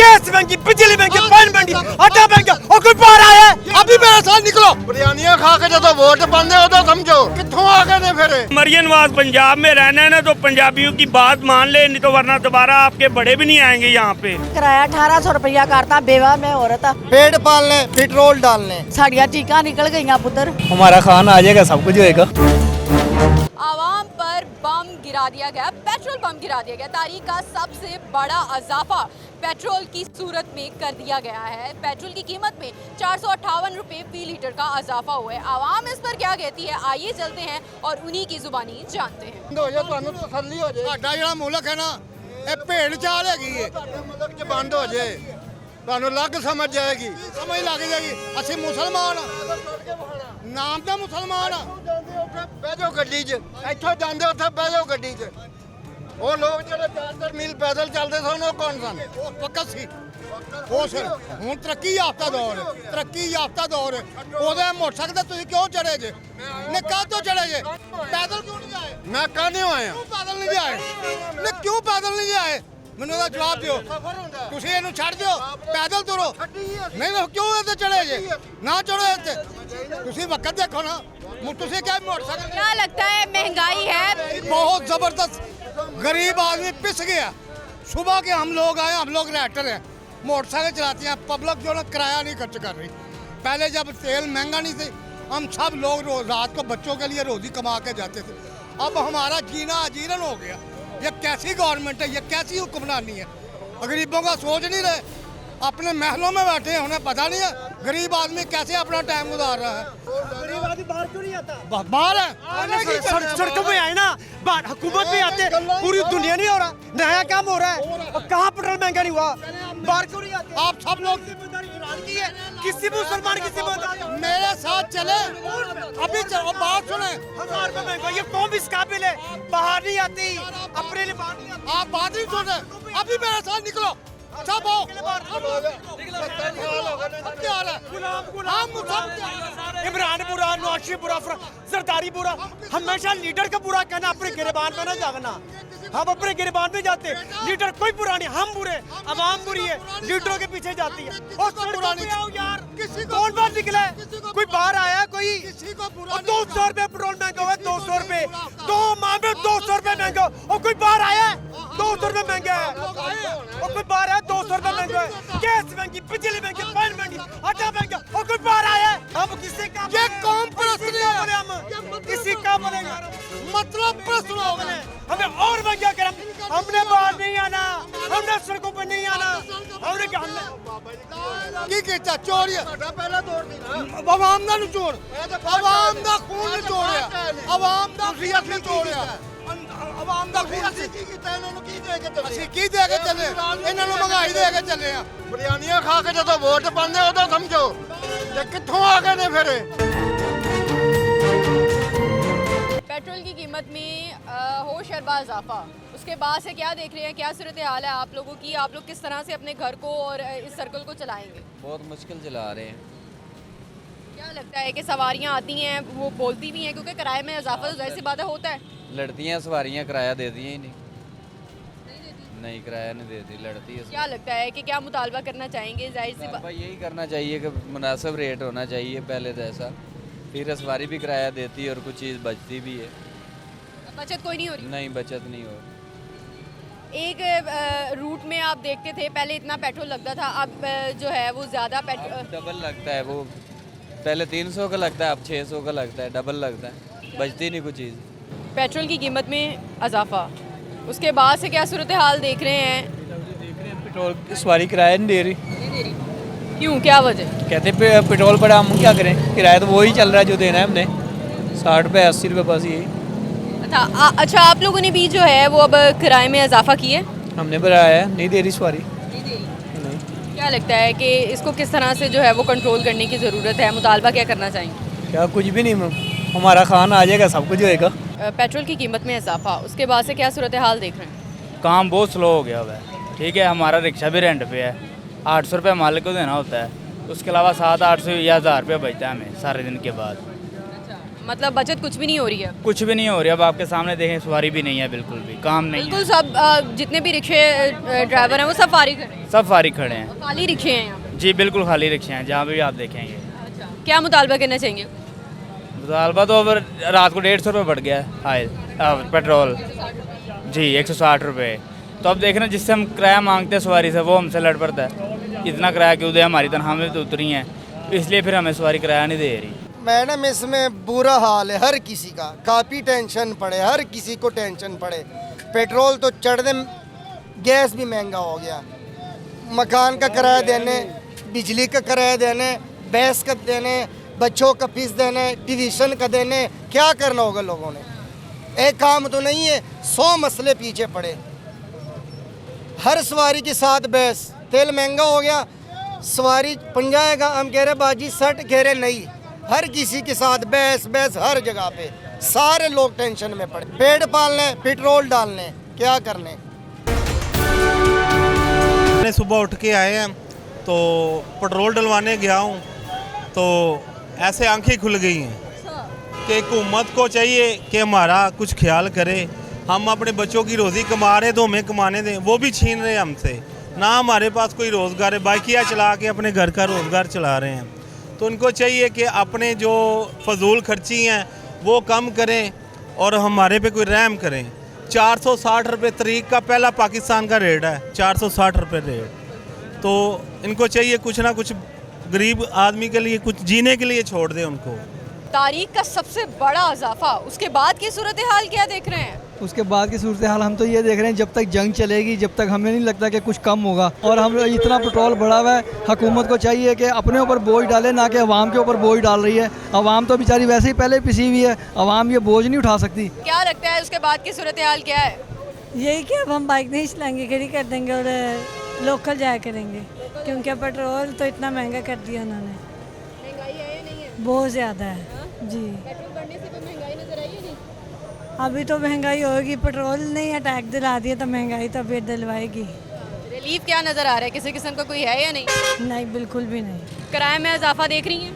Gas महंगी, बिजली महंगी, पानी महंगी, आटा महंगा, और कोई बाहर आया अभी मेरे साथ निकलो। बिरयानियां खा के जो वोट पाते हो तो समझो कितों आ गए ने फिर। मरियम नवाज पंजाब में रहना है ना तो पंजाबियों की बात मान ले, नहीं तो वरना दोबारा आपके बड़े भी नहीं आएंगे यहाँ पे। किराया 1800 रुपया करता, बेवा में औरत पेट पालने, पेट्रोल डालने, साड़ियाँ टीका निकल गई पुत्र। हमारा खाना आ जाएगा, सब कुछ होएगा। आवाम पर बम गिरा दिया गया, पेट्रोल बम गिरा दिया गया। तारीख का सबसे बड़ा इजाफा पेट्रोल की सूरत में कर दिया गया है। पेट्रोल की कीमत में 458 रुपये फी लीटर का इजाफा हुआ है। आवाम इस पर क्या कहती है, आइए चलते हैं और उन्हीं की जुबानी जानते हैं। तसल्ली हो जाए। साडा ਜਿਹੜਾ ਮੁਲਕ ਹੈ ਨਾ ਇਹ ਭੇਡ ਚਾਲ ਹੈਗੀ ਏ, ਸਾਡੇ ਮੁਲਕ 'ਚ ਬੰਦ ਹੋ ਜਾਏ ਤੁਹਾਨੂੰ ਲੱਗ ਸਮਝ ਜਾਏਗੀ, ਸਮਝ ਲੱਗ ਜਾਏਗੀ। ਅਸੀਂ ਮੁਸਲਮਾਨ ਨਾਮ ਦਾ ਮੁਸਲਮਾਨ ਬਹਿ ਜਾਓ ਗੱਡੀ 'ਚ, ਇੱਥੋਂ ਜਾਂਦੇ ਉੱਥੇ ਬਹਿ ਜਾਓ ਗੱਡੀ 'ਚ। ਉਹ ਲੋਕ ਜਿਹੜੇ 4 ਮੀਲ ਪੈਦਲ ਚੱਲਦੇ ਸਨ ਉਹ ਕੌਣ ਸਨ? ਉਹ ਵਕਤ ਸੀ। ਉਹ ਸਿਰ ਹੁਣ ਤਰੱਕੀ ਯਾਫਤਾ ਦੌਰ ਹੈ, ਤਰੱਕੀ ਯਾਫਤਾ ਦੌਰ ਹੈ। ਉਹਦੇ ਮੋਟਰਸਾਈਕਲ ਤੇ ਤੁਸੀਂ ਕਿਉਂ ਚੜੇ ਜੇ? ਨੇ ਕਾਹਤੋਂ ਚੜੇ ਜੇ? ਪੈਦਲ ਕਿਉਂ ਨਹੀਂ ਆਏ? ਮੈਂ ਕਾਹਨੋਂ ਆਇਆ? ਕਿਉਂ ਪੈਦਲ ਨਹੀਂ ਆਏ? ਨੇ ਕਿਉਂ ਪੈਦਲ ਨਹੀਂ ਆਏ? ਮੈਨੂੰ ਇਹਦਾ ਜਵਾਬ ਦਿਓ। ਤੁਸੀਂ ਇਹਨੂੰ ਛੱਡ ਦਿਓ, ਪੈਦਲ ਤੁਰੋ। ਨਹੀਂ ਤਾਂ ਕਿਉਂ ਇਹਦੇ ਚੜੇ ਜੇ? ਨਾ ਚੜੋ ਇੱਥੇ। ਤੁਸੀਂ ਵਕਤ ਦੇਖੋ ਨਾ, ਤੁਸੀਂ ਕਿਹਾ मोटरसाइकिल। क्या लगता है महंगाई है? बहुत जबरदस्त, गरीब आदमी पिस गया। सुबह के हम लोग आए, हम लोग राइटर हैं, मोटरसाइकिल चलाते हैं। पब्लिक जो है किराया नहीं खर्च कर रही। पहले जब तेल महंगा नहीं थी, हम सब लोग रोज रात को बच्चों के लिए रोजी कमा के जाते थे। अब हमारा जीना अजीरन हो गया। ये कैसी गवर्नमेंट है, ये कैसी हुक्मरानी है? गरीबों का सोच नहीं रहे, अपने महलों में बैठे हैं, उन्हें पता नहीं है गरीब आदमी कैसे अपना टाइम गुजार रहा है। गरीब आदमी बाहर क्यों नहीं आता? बाहर है, सड़कों में आए ना, बाहर हुकूमत में आते, पूरी दुनिया नहीं हो रहा, नया काम हो रहा है। और कहाँ पेट्रोल महंगा नहीं हुआ? बाहर क्यों नहीं आते? आप सब लोग किसी मुसलमान की जिम्मेदारी मेरे साथ चले। अभी चलो, बात सुने। 1000 रुपए महंगा, ये कौन इस काबिल है? बाहर नहीं आती, अपने लिए बाहर नहीं आती। आप बात नहीं सुने, अभी मेरे साथ निकलो। सब आओ। इमरान बुरा, नवाज बुरा, जरदारी बुरा, हमेशा लीडर का बुरा कहना, अपने गिरबान में ना जाना। हम अपने गिरबान में जाते, लीडर कोई बुरा नहीं, हम बुरे, अवाम बुरी है, लीडरों के पीछे जाती है। और बुरा नहीं आओ यार, किसी कौन बात निकला है? कोई बाहर आया कोई? किसी को बुरा 200 रुपए पेट्रोल महंगा हुआ है, 200 रुपए 2 माह में 200 रुपए महंगा। और कोई बाहर आया है? 200 रुपए महंगा है। और कोई बाहर आया? 200 रुपए महंगा है। गैस महंगी, बिजली महंगी, पानी महंगी, आटा महंगा, और कोई बाहर आया है? हम किसी का ये कौन प्रश्न है? हम किसी का बोलेंगे, मतलब प्रश्न हो गए। हमें और महंगा कर, हमने बाहर नहीं आना, हमने सड़कों पर नहीं आना, हमने की कहता चोरी पहला दौर दी ना आवाम दा निचोड़, आवाम दा खून निचोड़िया, आवाम दा खियत निचोड़िया, आवाम दा खून ਅਸੀਂ ਕੀ ਕੀਤਾ? ਇਹਨਾਂ ਨੂੰ ਕੀ ਦੇ ਕੇ ਚੱਲੇ? ਅਸੀਂ ਕੀ ਦੇ ਕੇ ਚੱਲੇ? ਇਹਨਾਂ ਨੂੰ ਮਹਿੰਗਾਈ ਦੇ ਕੇ ਚੱਲੇ ਆ। ਬਿਰयानियां ਖਾ ਕੇ ਜਦੋਂ ਵੋਟ ਪਾਉਂਦੇ ਉਦੋਂ ਸਮਝੋ ਤੇ ਕਿੱਥੋਂ ਆ ਗਏ ਨੇ ਫਿਰ। पेट्रोल की कीमत में हो शरबा इजाफा, उसके बाद से क्या देख रहे हैं, क्या सूरत हाल है आप लोगों की? आप लोग किस तरह से अपने घर को और इस सर्कल को चलाएंगे? बहुत मुश्किल चला रहे हैं। क्या लगता है कि सवारियां आती हैं, वो बोलती भी हैं, क्योंकि किराए में इजाफा तो जाहिर सी बात है होता है। लड़ती हैं सवारियां, किराया देती हैं ही नहीं। नहीं किराया नहीं देती, लड़ती है। क्या लगता है कि क्या मुतालबा करना चाहेंगे? जाहिर सी बात, यही करना चाहिए कि मुनासिब रेट होना चाहिए पहले जैसा, फिर सवारी भी किराया देती है और कुछ चीज़ बचती भी है। बचत कोई नहीं हो रही? नहीं बचत नहीं हो रही। एक रूट में आप देखते थे पहले इतना पेट्रोल लगता था, अब जो है वो ज़्यादा पेट्रोल डबल लगता है। वो पहले 300 का लगता है, अब 600 का लगता है, डबल लगता है, बचती नहीं कुछ चीज़। पेट्रोल की कीमत में इजाफा, उसके बाद से क्या सूरत हाल देख रहे हैं? पेट्रोल की सवारी किराया नहीं दे रही। क्यों, क्या वजह? कहते पेट्रोल बढ़ा, हम क्या करें? किराया तो वही चल रहा है जो देना है हमने, 60 रुपये 80 रुपये बस यही। अच्छा, आप लोगों ने भी जो है वो अब किराए में इजाफा किया? हमने बढ़ाया है, नहीं दे रही सवारी। नहीं। क्या लगता है कि इसको किस तरह से जो है वो कंट्रोल करने की ज़रूरत है? मुतालबा क्या करना चाहेंगे? क्या कुछ भी नहीं, हमारा खाना आ जाएगा, सब कुछ होएगा। पेट्रोल की कीमत में इजाफा, उसके बाद से क्या सूरत हाल देख रहे हैं? काम बहुत स्लो हो गया हुआ है। ठीक है, हमारा रिक्शा भी रेंट पे है, 800 रुपये मालिक को देना होता है, उसके अलावा 700-800 या 1000 रुपये बचता है हमें सारे दिन के बाद। मतलब बचत कुछ भी नहीं हो रही है। कुछ भी नहीं हो रहा। अब आपके सामने देखें, सवारी भी नहीं है, बिल्कुल भी काम नहीं बिल्कुल है। सब जितने भी रिक्शे ड्राइवर हैं वो सब फारिग खड़े हैं, सब फारिग खड़े हैं। खाली रिक्शे हैं यहाँ पे। जी बिल्कुल खाली रिक्शे हैं, जहाँ भी आप देखेंगे। अच्छा, क्या मुतालबा करना चाहेंगे? मुतालबा तो अब रात को 150 रुपये बढ़ गया है आयल पेट्रोल। जी 160 रुपये। तो अब देखना, जिससे हम किराया मांगते हैं सवारी से, वो हमसे लड़ पड़ता है, इतना किराया क्यों दे, हमारी तनख्वाह में तो उतरी हैं, इसलिए फिर हमें सवारी किराया नहीं दे रही। मैडम इसमें बुरा हाल है हर किसी का, काफ़ी टेंशन पड़े, हर किसी को टेंशन पड़े। पेट्रोल तो चढ़ दे, गैस भी महंगा हो गया, मकान का किराया देने, बिजली का किराया देने, भैंस का देने, बच्चों का फीस देने, ट्यूशन का देने, क्या करना होगा लोगों ने? एक काम तो नहीं है, 100 मसले पीछे पड़े। हर सवारी के साथ बहस, तेल महंगा हो गया, सवारी पंजाएगा, हम कह रहे बाजी 60, कह रहे नहीं। हर किसी के साथ बहस बहस हर जगह पे, सारे लोग टेंशन में पड़े। पेड़ पालने, पेट्रोल डालने, क्या करने? मैंने सुबह उठ के आए हैं तो पेट्रोल डलवाने गया हूँ तो ऐसे आंखें खुल गई हैं कि हुकूमत को चाहिए कि हमारा कुछ ख्याल करे। हम अपने बच्चों की रोज़ी कमा रहे तो हमें कमाने दें, वो भी छीन रहे हैं हमसे। ना हमारे पास कोई रोज़गार है, बाइकियाँ चला के अपने घर का रोज़गार चला रहे हैं। तो उनको चाहिए कि अपने जो फजूल खर्ची हैं वो कम करें और हमारे पे कोई रहम करें। 460 रुपये तरीक का पहला पाकिस्तान का रेट है, 460 रुपये रेट। तो इनको चाहिए कुछ ना कुछ गरीब आदमी के लिए कुछ जीने के लिए छोड़ दें उनको। तारीख का सबसे बड़ा इजाफा, उसके बाद की सूरत हाल क्या देख रहे हैं? उसके बाद की सूरत हाल हम तो ये देख रहे हैं, जब तक जंग चलेगी, जब तक हमें नहीं लगता कि कुछ कम होगा। और हम इतना पेट्रोल बढ़ा हुआ है, हुकूमत को चाहिए कि अपने ऊपर बोझ डाले, ना कि अवाम के ऊपर बोझ डाल रही है। अवाम तो बेचारी वैसे ही पहले पिसी हुई है, अवाम ये बोझ नहीं उठा सकती। क्या लगता है उसके बाद की सूरत हाल क्या है? यही कि अब हम बाइक नहीं चलाएंगे, खड़ी कर देंगे और लोकल जाया करेंगे, क्योंकि पेट्रोल तो इतना महंगा कर दिया उन्होंने। महंगाई है या नहीं है? बहुत ज़्यादा है जी। पेट्रोल बढ़ने से कोई महंगाई नजर आई है? नहीं, अभी तो महंगाई होगी, पेट्रोल नहीं अटैक दिला दिया तो महंगाई तो अभी दिलवाएगी। रिलीफ क्या नजर आ रहा है? किसी किस्म का कोई है या नहीं? नहीं, बिल्कुल भी नहीं। किराए में इजाफा देख रही हैं?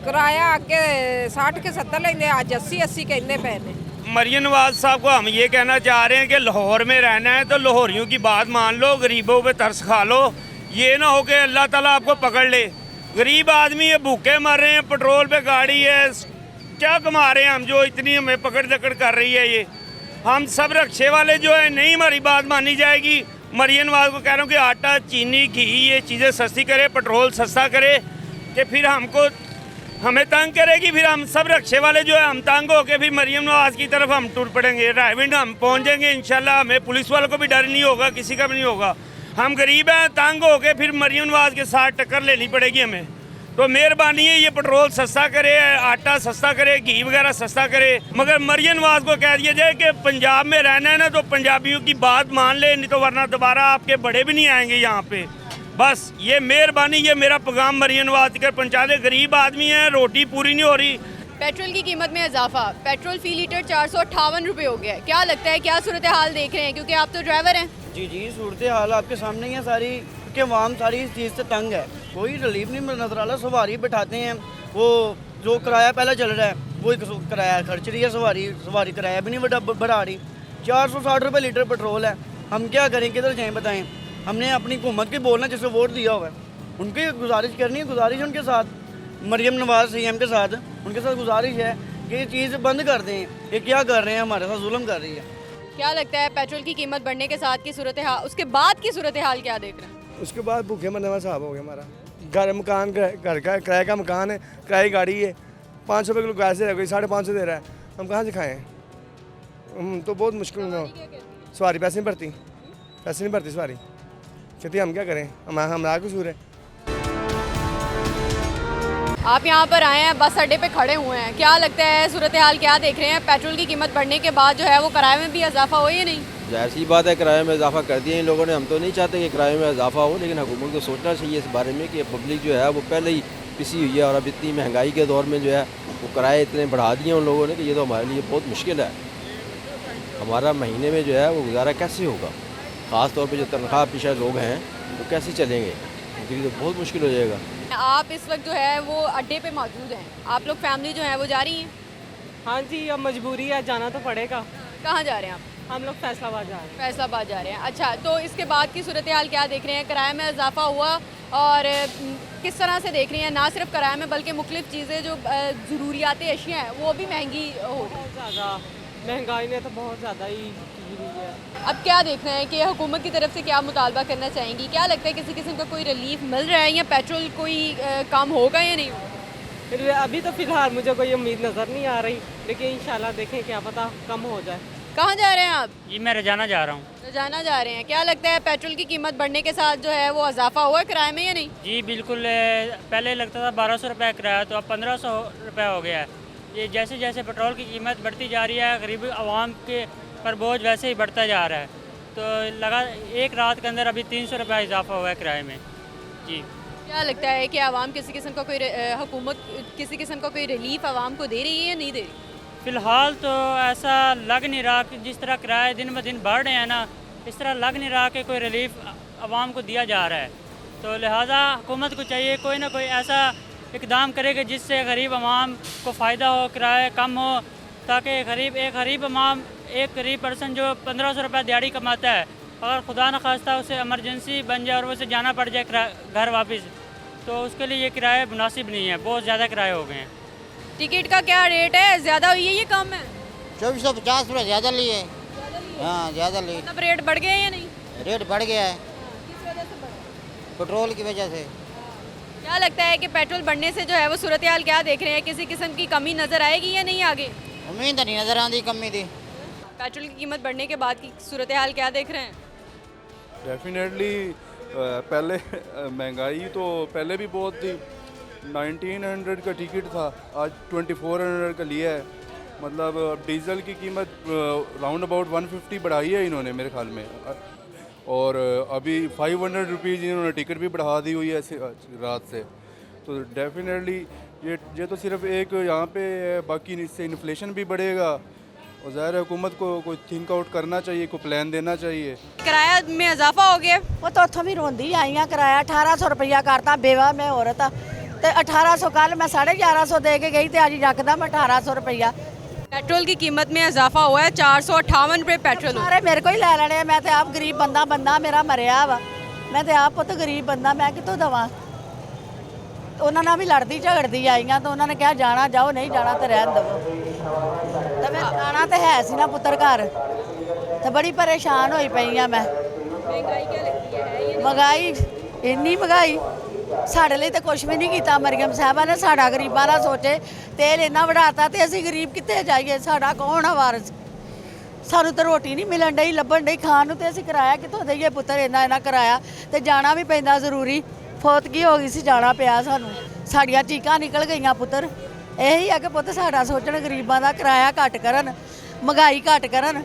किराया आगे 60 के 70 लेंगे, आज 80 कहते पहले। मरियम नवाज साहब को हम ये कहना चाह रहे हैं कि लाहौर में रहना है तो लाहौरियों की बात मान लो, गरीबों पे तरस खा लो। ये ना हो कि अल्लाह ताला आपको पकड़ ले। गरीब आदमी है, भूखे मर रहे हैं, पेट्रोल पे गाड़ी है, क्या कमा रहे हैं हम जो इतनी हमें पकड़ दकड़ कर रही है ये। हम सब रक्शे वाले जो है, नहीं हमारी बात मानी जाएगी। मरियम नवाज को कह रहा हूँ कि आटा, चीनी, घी ये चीज़ें सस्ती करे, पेट्रोल सस्ता करे, कि फिर हमें तंग करेगी। फिर हम सब रक्शे वाले जो है हम तंग होके फिर मरियम नवाज की तरफ हम टूट पड़ेंगे। रायविंड हम पहुँच जाएंगे इंशाल्लाह। हमें पुलिस वालों को भी डर नहीं होगा, किसी का भी नहीं होगा। हम गरीब हैं, तंग होके फिर मरियम नवाज के साथ टक्कर लेनी पड़ेगी हमें। तो मेहरबानी है ये पेट्रोल सस्ता करे, आटा सस्ता करे, घी वगैरह सस्ता करे। मगर मरियम नवाज को कह दिया जाए कि पंजाब में रहना है ना तो पंजाबियों की बात मान ले, नहीं तो वरना दोबारा आपके बड़े भी नहीं आएंगे यहाँ पे। बस ये मेहरबानी, ये मेरा पैगाम मरियम नवाज कर पहुँचा दे। गरीब आदमी है, रोटी पूरी नहीं हो रही। पेट्रोल की कीमत में इजाफा, पेट्रोल फी लीटर 458 रुपये हो गया है। क्या लगता है, क्या सूरत हाल देख रहे हैं? क्योंकि आप तो ड्राइवर हैं। जी सूरत हाल आपके सामने ही है सारी, कि अवाम सारी इस चीज़ से तंग है, कोई रिलीफ नहीं नजर आ रहा। सवारी बैठाते हैं, वो जो किराया पहले चल रहा है वो किराया खर्च रही है सवारी किराया भी नहीं बढ़ा रही। 460 रुपये लीटर पेट्रोल है, हम क्या करें, किधर जाएँ बताएं? हमने अपनी हुकूमत के बोलना, जिसे वोट दिया हुआ है उनकी गुजारिश करनी है। गुजारिश उनके साथ, मरियम नवाज सीएम के साथ, उनके साथ गुजारिश है कि ये चीज़ बंद कर दें। ये क्या कर रहे हैं, हमारे साथ जुल्म कर रही है। क्या लगता है पेट्रोल की कीमत बढ़ने के साथ की सूरत हाल, उसके बाद की सूरत हाल क्या देख रहे हैं? उसके बाद भूखे मरने वाला साहब हो गया हमारा। घर मकान घर का किराए का मकान है, किराए गाड़ी है, 500 रुपये किलो गैस दे रहा है, कोई 550 दे रहा है, हम कहाँ से खाएँ? तो बहुत मुश्किल में सवारी पैसे नहीं भरती सवारी, कहती हम क्या करें, हमारा कसूर है। आप यहाँ पर आए हैं, बस अड्डे पे खड़े हुए हैं, क्या लगता है सूरत हाल क्या देख रहे हैं? पेट्रोल की कीमत बढ़ने के बाद जो है वो किराए में भी इजाफा हो या नहीं? जाहिर सी बात है, किराए में इजाफा कर दिया इन लोगों ने। हम तो नहीं चाहते कि किराए में इजाफा हो, लेकिन हुकूमत को सोचना चाहिए इस बारे में कि पब्लिक जो है वो पहले ही पिसी हुई है और अब इतनी महंगाई के दौर में जो है वो किराए इतने बढ़ा दिए उन लोगों ने कि ये तो हमारे लिए बहुत मुश्किल है। हमारा महीने में जो है वो गुजारा कैसे होगा? ख़ास तौर पर जो तनख्वाह पेशा लोग हैं वो कैसे चलेंगे? तो बहुत मुश्किल हो जाएगा। आप इस वक्त जो है वो अड्डे पे मौजूद हैं, आप लोग फैमिली जो है वो जा रही हैं? हाँ जी, अब मजबूरी है, जाना तो पड़ेगा। कहाँ जा रहे हैं आप? हम लोग फैसलाबाद जा रहे हैं। फैसलाबाद जा रहे हैं। अच्छा, तो इसके बाद की सूरत हाल क्या देख रहे हैं? किराए में इजाफा हुआ और किस तरह से देख रही हैं? ना सिर्फ किराए में बल्कि मुख्तलिफ चीज़ें जो ज़रूरियाती अशिया हैं वो भी महंगी हो रही हैं। बहुत ज़्यादा महंगाई ने तो बहुत ज़्यादा ही की हुई है। अब क्या देख रहे हैं कि हुकूमत की तरफ से क्या मुतालबा करना चाहेंगी? क्या लगता है किसी किस्म का कोई रिलीफ मिल रहा है या पेट्रोल कोई कम होगा या नहीं होगा? अभी तो फ़िलहाल मुझे कोई उम्मीद नज़र नहीं आ रही, लेकिन इंशाल्लाह देखें, क्या पता कम हो जाए। कहाँ जा रहे हैं आप? जी मैं रोजाना जा रहा हूँ। रोजाना जा रहे हैं। क्या लगता है पेट्रोल की कीमत बढ़ने के साथ जो है वो इजाफा हुआ है किराए में या नहीं? जी बिल्कुल, पहले लगता था 1200 रुपये किराया, तो अब 1500 रुपये हो गया है। ये जैसे जैसे पेट्रोल की कीमत बढ़ती जा रही है, गरीब आवाम के पर बोझ वैसे ही बढ़ता जा रहा है। तो लगा एक रात के अंदर अभी 300 रुपये इजाफा हुआ है किराए में। जी क्या लगता है कि आवाम किसी किस्म का कोई हुकूमत किसी किस्म का कोई रिलीफ आवाम को दे रही है या नहीं दे रही? फ़िलहाल तो ऐसा लग नहीं रहा कि जिस तरह किराए दिन ब दिन बढ़ रहे हैं ना, इस तरह लग नहीं रहा कि कोई रिलीफ आवाम को दिया जा रहा है। तो लिहाजा हुकूमत को चाहिए कोई ना कोई ऐसा इकदाम करे कि जिससे गरीब आवाम को फ़ायदा हो, किराए कम हो, ताकि एक गरीब पर्सन जो 1500 रुपये दिहाड़ी कमाता है, अगर खुदा न खास्ता उसे इमरजेंसी बन जाए और उसे जाना पड़ जाए घर वापस, तो उसके लिए ये किराए मुनासिब नहीं है। बहुत ज़्यादा किराए हो गए हैं। टिकट का क्या रेट है? ज़्यादा हुई है ये कम है? 2450 रुपये ज़्यादा लिए। हाँ ज़्यादा लिए। मतलब रेट बढ़ गए या नहीं? रेट बढ़ गया है किस वजह से बढ़ा? पेट्रोल की वजह से। क्या लगता है कि पेट्रोल बढ़ने से जो है वो सूरत हाल क्या देख रहे हैं? किसी किस्म की कमी नज़र आएगी या नहीं आगे? उम्मीद नहीं नज़र आती कमी थी। पेट्रोल की कीमत बढ़ने के बाद की सूरत हाल क्या देख रहे हैं? डेफिनेटली पहले महंगाई तो पहले भी बहुत थी। 1900 का टिकट था, आज 2400 का लिया है। मतलब डीज़ल की कीमत राउंड अबाउट 150 बढ़ाई है इन्होंने मेरे ख्याल में, और अभी 500 रुपीज़ इन्होंने टिकट भी बढ़ा दी हुई है रात से। तो डेफिनेटली ये तो सिर्फ एक यहाँ पे, बाकी इससे इन्फ्लेशन भी बढ़ेगा और ज़ाहिर है हुकूमत को कोई थिंक आउट करना चाहिए, कोई प्लान देना चाहिए। किराया में इजाफा हो गया। वो तो उथों भी रोंदी आई हाँ, किराया 1800 रुपया करता, बेवा मैं औरत तो 1800 कल मैं 1150 दे के गई, तो अज यकदम 1800 रुपया। पेट्रोल की कीमत में इजाफा हुआ है, 458 रुपये पेट्रोल। सारे मेरे को ही लै लेने। मैं तो आप गरीब बंदा मेरा मरिया वा, मैं तो आप पुत गरीब बंदा, मैं कितों दवा। उन्होंने भी लड़ती झगड़ती आई हाँ, तो उन्होंने कहा जाना जाओ, नहीं जाना तो रहन दवो। तो मैं जाना तो है सी ना पुत्र घर, तो बड़ी परेशान होई पई हाँ मैं। महंगाई क्या लगती है? महंगाई इन्नी महंगाई साढ़े लिए तो कुछ भी नहीं किया मरियम साहबा ने। साड़ा गरीबां दा सोचे, तेल इन्ना बढ़ाता तो असी गरीब कितने जाइए? साड़ा कौन है वारस? सानू तो रोटी नहीं मिलन डई, लभन डई खाण नूं, ते असी किराया कितों दईए पुत्तर? इन्ना किराया ते जाना भी पैंदा जरूरी। फौतगी हो गई सी, जाना पिया सानू। साड़ियां चीकां निकल गईयां पुत्तर। यही है कि पुत्त साड़ा सोचण गरीबां दा किराया घट करन, महंगाई घट करन।